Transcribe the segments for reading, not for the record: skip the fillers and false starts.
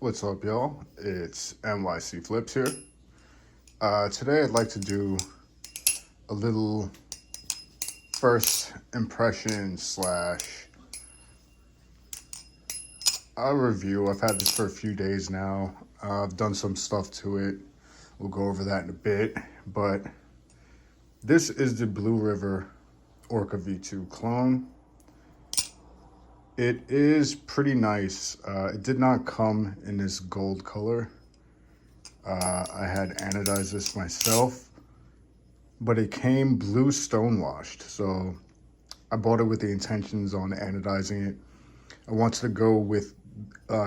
What's up, y'all? It's NYC Flips here. Today I'd like to do a little first impression slash a review. I've had this for a few days now. I've done some stuff to it. We'll go over that in a bit. But this is the Blue River Orca V2 clone. It is pretty nice. It did not come in this gold color. I had anodized this myself, but it came blue stonewashed. So I bought it with the intentions on anodizing it. I wanted to go with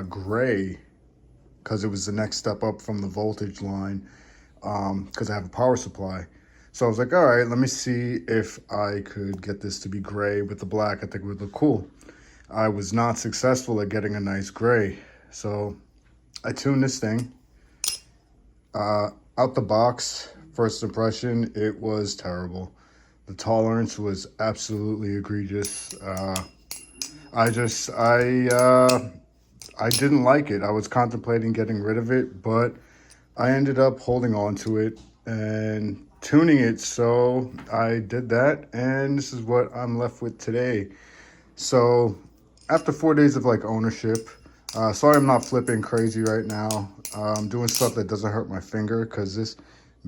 gray because it was the next step up from the voltage line because I have a power supply. So I was like, all right, let me see if I could get this to be gray with the black. I think it would look cool. I was not successful at getting a nice gray. So I tuned this thing. Out the box, first impression, it was terrible. The tolerance was absolutely egregious. I didn't like it. I was contemplating getting rid of it, but I ended up holding on to it and tuning it. So I did that, and this is what I'm left with today. So after 4 days of ownership, sorry I'm not flipping crazy right now. I'm doing stuff that doesn't hurt my finger because this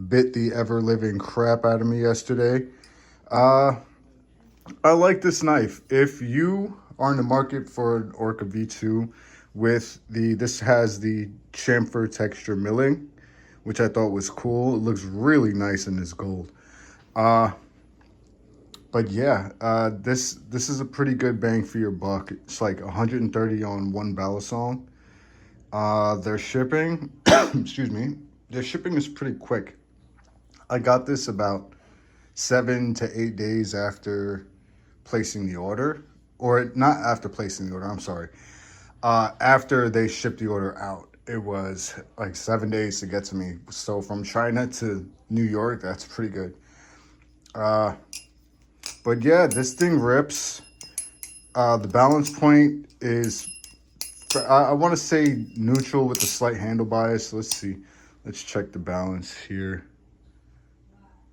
bit the ever-living crap out of me yesterday. I like this knife. If you are in the market for an Orca V2 with this has the chamfer texture milling, which I thought was cool. It looks really nice in this gold. But yeah, this is a pretty good bang for your buck. It's like 130 on one balisong. Their shipping, excuse me, their shipping is pretty quick. I got this about 7 to 8 days after placing the order, or not after placing the order, I'm sorry. After they shipped the order out, it was like 7 days to get to me. So from China to New York, that's pretty good. But yeah, this thing rips. The balance point is, I want to say neutral with a slight handle bias. Let's see. Let's check the balance here.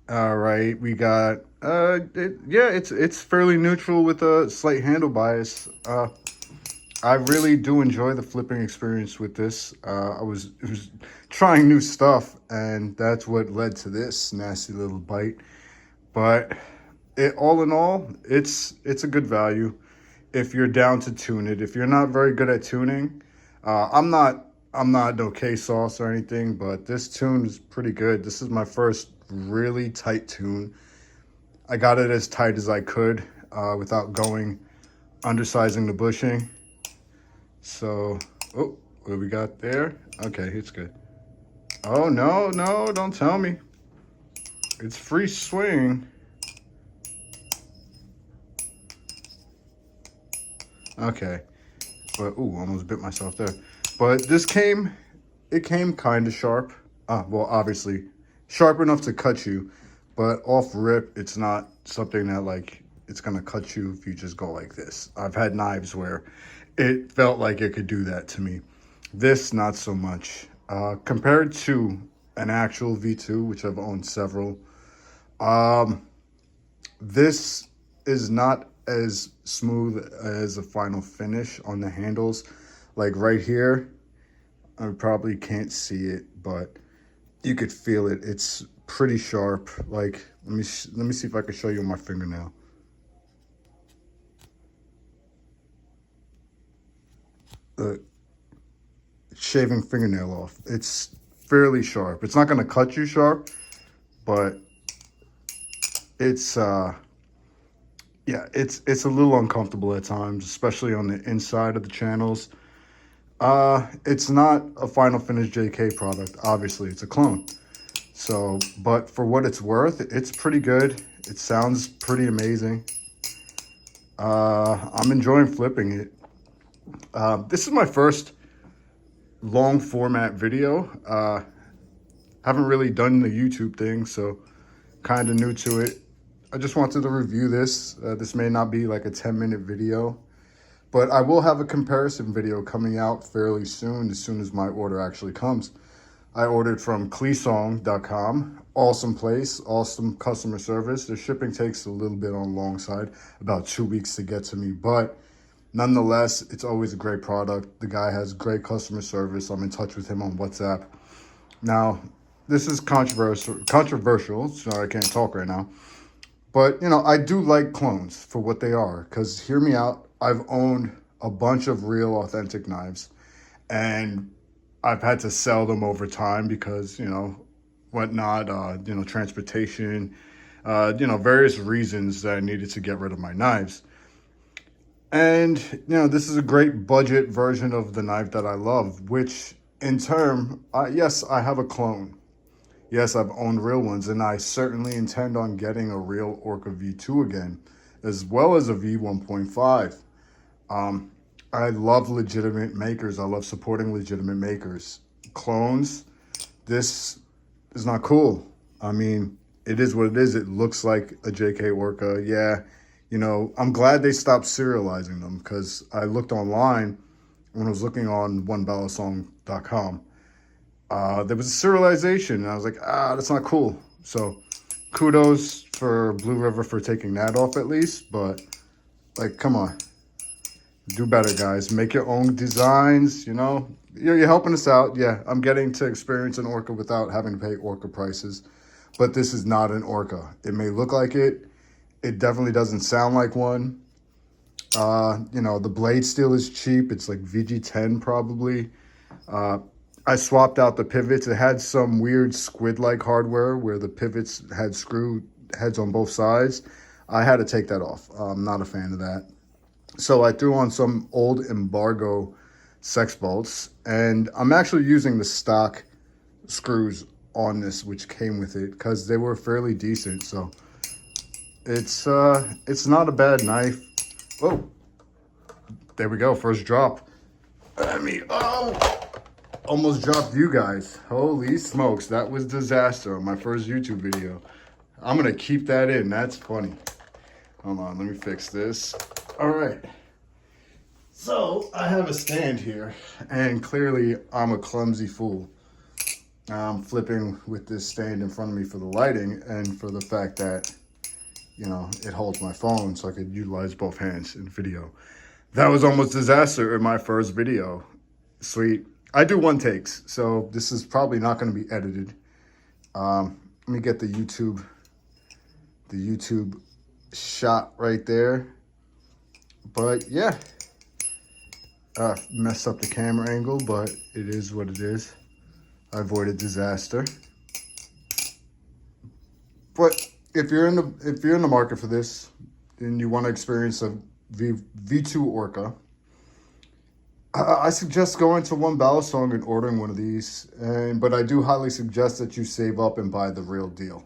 All right, we got, it's fairly neutral with a slight handle bias. I really do enjoy the flipping experience with this. I was trying new stuff, and that's what led to this nasty little bite. But all in all, it's a good value if you're down to tune it. If you're not very good at tuning, I'm not no K-sauce or anything, but this tune is pretty good. This is my first really tight tune. I got it as tight as I could without undersizing the bushing. So, oh, what we got there? Okay, it's good. Oh, no, don't tell me. It's free swing. Okay, but ooh, almost bit myself there. But it came kind of sharp. Well, obviously, sharp enough to cut you, but off rip, it's not something that it's gonna cut you if you just go like this. I've had knives where it felt like it could do that to me. This, not so much. Compared to an actual V2, which I've owned several, this is not as smooth as a final finish on the handles. Like right here, I probably can't see it, but you could feel it. It's pretty sharp. Like, let me see if I can show you my fingernail. Shaving fingernail off. It's fairly sharp. It's not going to cut you sharp, but it's yeah, it's a little uncomfortable at times, especially on the inside of the channels. It's not a Final Finish JK product. Obviously, it's a clone. So, but for what it's worth, it's pretty good. It sounds pretty amazing. I'm enjoying flipping it. This is my first long format video. Haven't really done the YouTube thing, so kind of new to it. I just wanted to review this. This may not be like a 10-minute video, But I will have a comparison video coming out fairly soon as my order actually comes. I ordered from Clisong.com. Awesome place, awesome customer service. The shipping takes a little bit on the long side, about 2 weeks to get to me, but nonetheless, it's always a great product. The guy has great customer service. I'm in touch with him on WhatsApp. Now, this is controversial, so I can't talk right now. But, you know, I do like clones for what they are, because hear me out, I've owned a bunch of real authentic knives, and I've had to sell them over time because, you know, whatnot, transportation, various reasons that I needed to get rid of my knives. And, you know, this is a great budget version of the knife that I love, which in turn, yes, I have a clone. Yes, I've owned real ones, and I certainly intend on getting a real Orca V2 again, as well as a V1.5. I love legitimate makers. I love supporting legitimate makers. Clones, this is not cool. I mean, it is what it is. It looks like a JK Orca. Yeah, you know, I'm glad they stopped serializing them, because I looked online when I was looking on onebalisong.com. There was a serialization, and I was like, that's not cool. So kudos for Blue River for taking that off at least, but like, come on. Do better, guys. Make your own designs, you know. You're helping us out. Yeah, I'm getting to experience an Orca without having to pay Orca prices, but this is not an Orca. It may look like it. It definitely doesn't sound like one. The blade steel is cheap. It's like VG10 probably. I swapped out the pivots. It had some weird squid-like hardware where the pivots had screw heads on both sides. I had to take that off. I'm not a fan of that. So I threw on some old embargo sex bolts, and I'm actually using the stock screws on this, which came with it, because they were fairly decent. So it's not a bad knife. Oh, there we go. First drop. Almost dropped you guys. Holy smokes, that was disaster on my first YouTube video. I'm gonna keep that in. That's funny. Hold on, let me fix this. All right. So I have a stand here, and clearly I'm a clumsy fool. I'm flipping with this stand in front of me for the lighting and for the fact that, you know, it holds my phone so I could utilize both hands in video. That was almost disaster in my first video. Sweet. I do one takes, so this is probably not going to be edited. Let me get the YouTube shot right there. But yeah, messed up the camera angle, but it is what it is. I avoided disaster. But if you're in the market for this and you want to experience a V2 Orca, I suggest going to One Balisong and ordering one of these. But I do highly suggest that you save up and buy the real deal.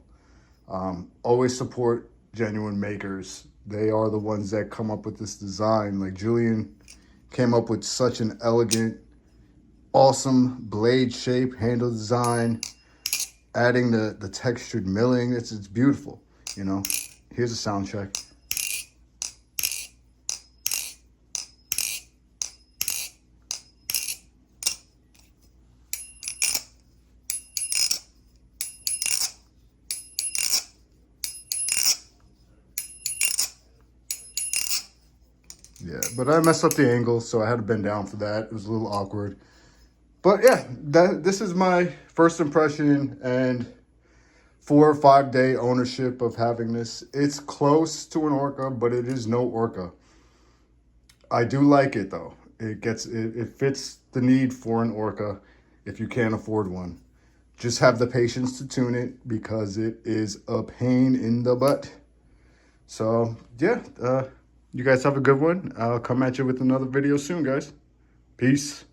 Always support genuine makers. They are the ones that come up with this design. Like Julian came up with such an elegant, awesome blade shape, handle design, adding the textured milling. It's beautiful, you know. Here's a sound check. Yeah, but I messed up the angle, so I had to bend down for that. It was a little awkward. But yeah, this is my first impression and 4 or 5 day ownership of having this. It's close to an Orca, but it is no Orca. I do like it though. It fits the need for an Orca if you can't afford one. Just have the patience to tune it because it is a pain in the butt. So yeah, you guys have a good one. I'll come at you with another video soon, guys. Peace.